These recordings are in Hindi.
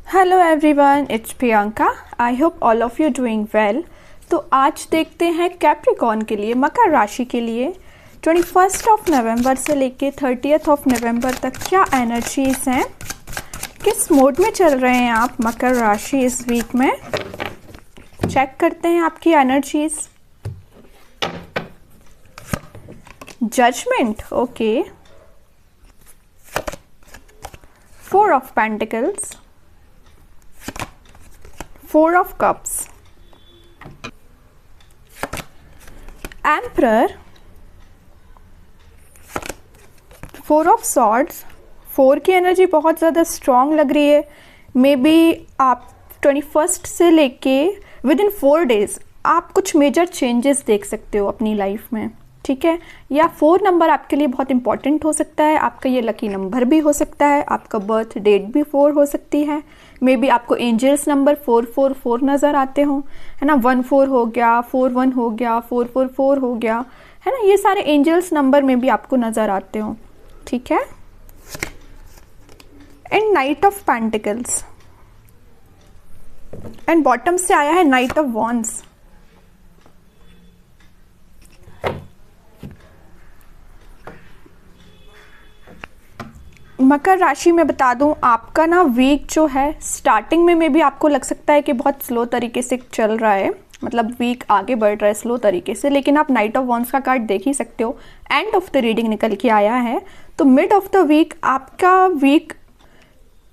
Hello everyone, it's Priyanka. I hope all of you doing well. तो आज देखते हैं कैप्रिकॉर्न के लिए, मकर राशि के लिए 21 नवंबर से लेके 30 नवंबर तक क्या एनर्जीज हैं, किस मोड में चल रहे हैं आप मकर राशि इस वीक में। चेक करते हैं आपकी energies. Judgement, okay. 4 of pentacles, 4 of cups, emperor, 4 of swords। 4 की एनर्जी बहुत ज़्यादा स्ट्रॉन्ग लग रही है। मे बी आप 21 से लेके विद इन 4 डेज आप कुछ मेजर चेंजेस देख सकते हो अपनी लाइफ में, ठीक है। या 4 नंबर आपके लिए बहुत इंपॉर्टेंट हो सकता है। आपका ये लकी नंबर भी हो सकता है, आपका बर्थ डेट भी 4 हो सकती है। मे बी आपको एंजल्स नंबर 444 नज़र आते हो, है ना। 14 हो गया, 41 हो गया, 444 हो गया, है ना। ये सारे एंजल्स नंबर में भी आपको नज़र आते हो, ठीक है। And night of pentacles and bottom से आया है नाइट ऑफ वॉन्ड्स। मकर राशि में बता दूं, आपका ना वीक जो है स्टार्टिंग में भी आपको लग सकता है कि बहुत स्लो तरीके से चल रहा है, मतलब वीक आगे बढ़ रहा है स्लो तरीके से। लेकिन आप नाइट ऑफ वॉन्ड्स का कार्ड देख ही सकते हो, एंड ऑफ द रीडिंग निकल के आया है। तो मिड ऑफ द वीक आपका वीक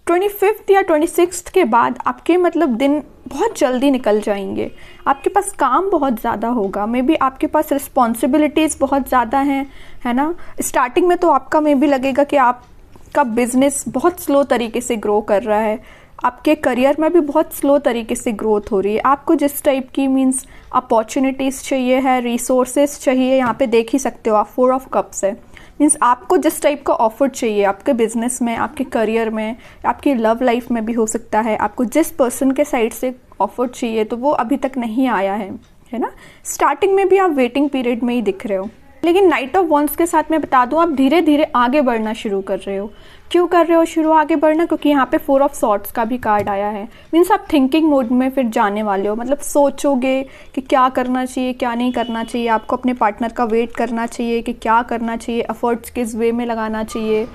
25 या 26 के बाद आपके मतलब दिन बहुत जल्दी निकल जाएंगे। आपके पास काम बहुत ज़्यादा होगा, मे बी आपके पास रिस्पॉन्सिबिलिटीज़ बहुत ज़्यादा हैं, है ना। स्टार्टिंग में तो आपका मे बी लगेगा कि आपका बिजनेस बहुत स्लो तरीके से ग्रो कर रहा है, आपके करियर में भी बहुत स्लो तरीके से ग्रोथ हो रही है। आपको जिस टाइप की मीन्स अपॉर्चुनिटीज़ चाहिए है, रिसोर्सेज चाहिए, यहाँ पे देख ही सकते हो आप 4 ऑफ कप्स है। मीन्स आपको जिस टाइप का ऑफर चाहिए आपके बिजनेस में, आपके करियर में, आपकी लव लाइफ में भी हो सकता है, आपको जिस पर्सन के साइड से ऑफर चाहिए तो वो अभी तक नहीं आया है ना। स्टार्टिंग में भी आप वेटिंग पीरियड में ही दिख रहे हो। लेकिन नाइट ऑफ वॉन्ड्स के साथ मैं बता दूं, आप धीरे धीरे आगे बढ़ना शुरू कर रहे हो। क्यों कर रहे हो शुरू आगे बढ़ना? क्योंकि यहाँ पे 4 ऑफ सॉर्ड्स का भी कार्ड आया है। मीन्स आप थिंकिंग मोड में फिर जाने वाले हो, मतलब सोचोगे कि क्या करना चाहिए, क्या नहीं करना चाहिए। आपको अपने पार्टनर का वेट करना चाहिए कि क्या करना चाहिए, एफर्ट्स किस वे में लगाना चाहिए,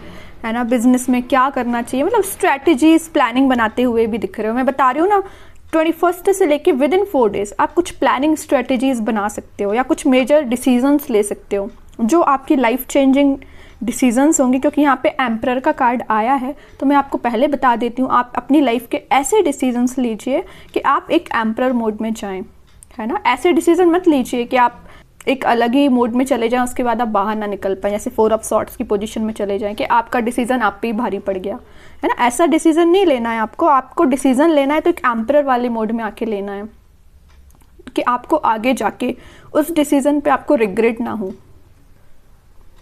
है ना। बिजनेस में क्या करना चाहिए, मतलब स्ट्रैटेजीज प्लानिंग बनाते हुए भी दिख रहे हो। मैं बता रही हूँ ना, 21 से लेके विद इन 4 डेज आप कुछ प्लानिंग स्ट्रेटेजीज बना सकते हो या कुछ मेजर डिसीजंस ले सकते हो जो आपकी लाइफ चेंजिंग डिसीजंस होंगे। क्योंकि यहाँ पे एम्परर का कार्ड आया है, तो मैं आपको पहले बता देती हूँ, आप अपनी लाइफ के ऐसे डिसीजंस लीजिए कि आप एक एम्परर मोड में जाएं, है ना। ऐसे डिसीजन मत लीजिए कि आप एक अलग ही मोड में चले जाएं, उसके बाद आप बाहर ना निकल पाएं, जैसे 4 ऑफ सॉर्ड्स की पोजीशन में चले जाएं कि आपका डिसीजन आप पे ही भारी पड़ गया, है ना। ऐसा डिसीजन नहीं लेना है आपको डिसीजन लेना है तो एक एम्परर वाले मोड में आके लेना है कि आपको आगे जाके उस डिसीजन पे आपको रिग्रेट ना हो,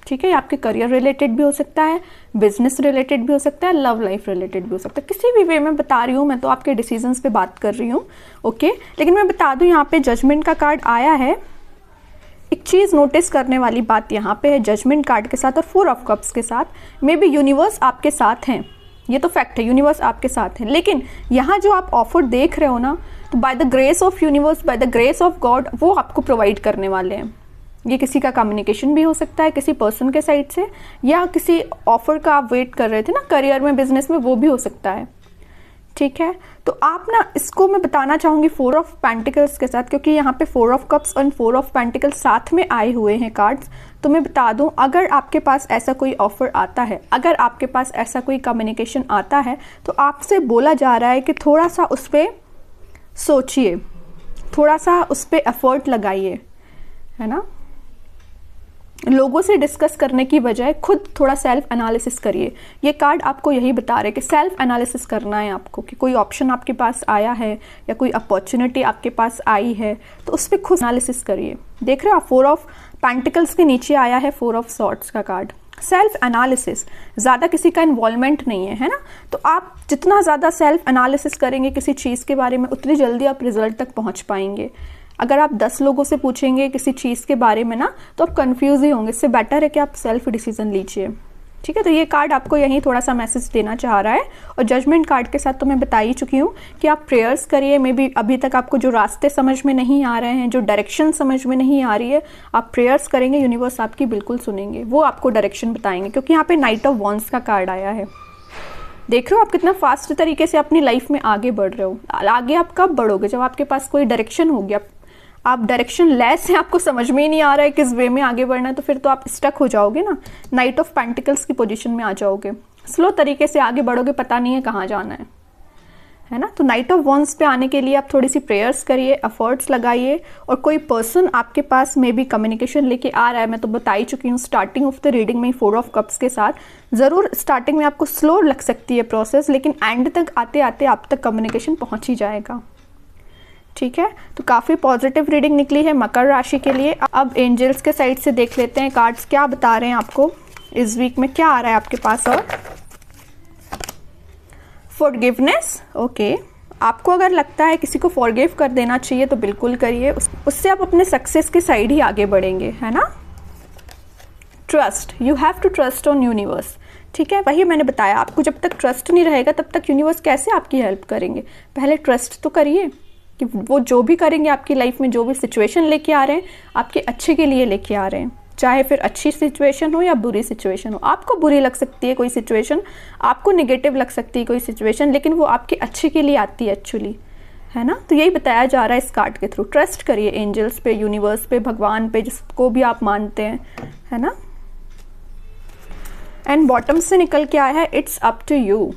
ठीक है। आपके करियर रिलेटेड भी हो सकता है, बिजनेस रिलेटेड भी हो सकता है, लव लाइफ रिलेटेड भी हो सकता है। किसी भी वे में बता रही हूँ, मैं तो आपके डिसीजंस पे बात कर रही हूँ, ओके। लेकिन मैं बता दूँ, यहाँ पे जजमेंट का कार्ड आया है। एक चीज़ नोटिस करने वाली बात यहाँ पे है, जजमेंट कार्ड के साथ और 4 ऑफ कप्स के साथ मे बी यूनिवर्स आपके साथ हैं, ये तो फैक्ट है, यूनिवर्स आपके साथ है। लेकिन यहाँ जो आप ऑफर देख रहे हो ना, तो by the grace of universe, by the grace of God वो आपको प्रोवाइड करने वाले हैं। ये किसी का कम्युनिकेशन भी हो सकता है, किसी पर्सन के साइड से, या किसी ऑफर का आप वेट कर रहे थे ना करियर में, बिजनेस में, वो भी हो सकता है, ठीक है। तो आप ना इसको मैं बताना चाहूँगी 4 ऑफ पेंटिकल्स के साथ, क्योंकि यहाँ पे 4 ऑफ कप्स और 4 ऑफ पेंटिकल्स साथ में आए हुए हैं कार्ड्स। तो मैं बता दूँ, अगर आपके पास ऐसा कोई ऑफर आता है, अगर आपके पास ऐसा कोई कम्युनिकेशन आता है, तो आपसे बोला जा रहा है कि थोड़ा सा उस पर सोचिए, थोड़ा सा उस पर एफर्ट लगाइए, है ना। लोगों से डिस्कस करने की बजाय खुद थोड़ा सेल्फ एनालिसिस करिए। ये कार्ड आपको यही बता रहे हैं कि सेल्फ एनालिसिस करना है आपको, कि कोई ऑप्शन आपके पास आया है या कोई अपॉर्चुनिटी आपके पास आई है, तो उस पर खुद एनालिसिस करिए। देख रहे हो आप, 4 ऑफ पेंटिकल्स के नीचे आया है 4 ऑफ सॉर्ड्स का कार्ड। सेल्फ एनालिसिस, ज़्यादा किसी का इन्वॉल्वमेंट नहीं है, है ना। तो आप जितना ज़्यादा सेल्फ एनालिसिस करेंगे किसी चीज़ के बारे में, उतनी जल्दी आप रिजल्ट तक पहुँच पाएंगे। अगर आप 10 लोगों से पूछेंगे किसी चीज़ के बारे में ना, तो आप कंफ्यूज ही होंगे। इससे बेटर है कि आप सेल्फ डिसीजन लीजिए, ठीक है, तो ये कार्ड आपको यहीं थोड़ा सा मैसेज देना चाह रहा है। और जजमेंट कार्ड के साथ तो मैं बता ही चुकी हूँ कि आप प्रेयर्स करिए। मे बी अभी तक आपको जो रास्ते समझ में नहीं आ रहे हैं, जो डायरेक्शन समझ में नहीं आ रही है, आप प्रेयर्स करेंगे, यूनिवर्स आपकी बिल्कुल सुनेंगे, वो आपको डायरेक्शन बताएंगे। क्योंकि यहाँ पे नाइट ऑफ वॉन्ड्स का कार्ड आया है। देख रहे हो आप कितना फास्ट तरीके से अपनी लाइफ में आगे बढ़ रहे हो। आगे आप कब बढ़ोगे? जब आपके पास कोई डायरेक्शन होगी। आप डायरेक्शन लेस है, आपको समझ में ही नहीं आ रहा है किस वे में आगे बढ़ना है, तो फिर तो आप स्टक हो जाओगे ना, नाइट ऑफ पेंटिकल्स की पोजीशन में आ जाओगे। स्लो तरीके से आगे बढ़ोगे, पता नहीं है कहाँ जाना है ना। तो नाइट ऑफ वॉन्ड्स पे आने के लिए आप थोड़ी सी प्रेयर्स करिए, एफर्ट्स लगाइए। और कोई पर्सन आपके पास में भी कम्युनिकेशन लेके आ रहा है। मैं तो बता ही चुकी हूँ स्टार्टिंग ऑफ द रीडिंग में 4 ऑफ कप्स के साथ। ज़रूर स्टार्टिंग में आपको स्लो लग सकती है प्रोसेस, लेकिन एंड तक आते आते आप तक कम्युनिकेशन पहुँच ही जाएगा। ठीक है, तो काफ़ी पॉजिटिव रीडिंग निकली है मकर राशि के लिए। अब एंजल्स के साइड से देख लेते हैं कार्ड्स क्या बता रहे हैं आपको इस वीक में, क्या आ रहा है आपके पास। और फॉरगिवनेस, ओके, आपको अगर लगता है किसी को फॉरगिव कर देना चाहिए तो बिल्कुल करिए, उससे आप अपने सक्सेस के साइड ही आगे बढ़ेंगे, है ना। Trust, you have to trust on universe. ठीक है, वही मैंने बताया आपको, जब तक ट्रस्ट नहीं रहेगा तब तक यूनिवर्स कैसे आपकी हेल्प करेंगे। पहले ट्रस्ट तो करिए कि वो जो भी करेंगे आपकी लाइफ में, जो भी सिचुएशन लेके आ रहे हैं आपके अच्छे के लिए लेके आ रहे हैं। चाहे फिर अच्छी सिचुएशन हो या बुरी सिचुएशन हो। आपको बुरी लग सकती है कोई सिचुएशन, आपको नेगेटिव लग सकती है कोई सिचुएशन, लेकिन वो आपके अच्छे के लिए आती है एक्चुअली, है ना। तो यही बताया जा रहा है इस कार्ड के थ्रू। ट्रस्ट करिए एंजल्स पे, यूनिवर्स पे, भगवान पे, जिसको भी आप मानते हैं, है ना। एंड बॉटम से निकल के आया है इट्स अप टू यू।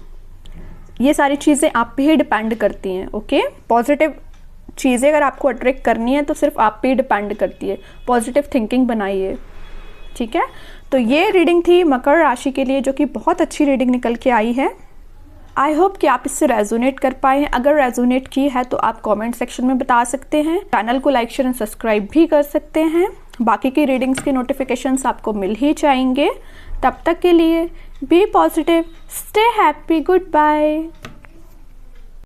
ये सारी चीज़ें आप पे ही डिपेंड करती हैं। ओके, पॉजिटिव चीज़ें अगर आपको अट्रैक्ट करनी है तो सिर्फ आप पे ही डिपेंड करती है। पॉजिटिव थिंकिंग बनाइए, ठीक है। तो ये रीडिंग थी मकर राशि के लिए, जो कि बहुत अच्छी रीडिंग निकल के आई है। आई होप कि आप इससे रेजोनेट कर पाए हैं। अगर रेजोनेट की है तो आप कमेंट सेक्शन में बता सकते हैं। चैनल को लाइक, शेयर एंड सब्सक्राइब भी कर सकते हैं। बाकी की रीडिंग्स के नोटिफिकेशंस आपको मिल ही जाएंगे। तब तक के लिए be positive, stay happy, good bye.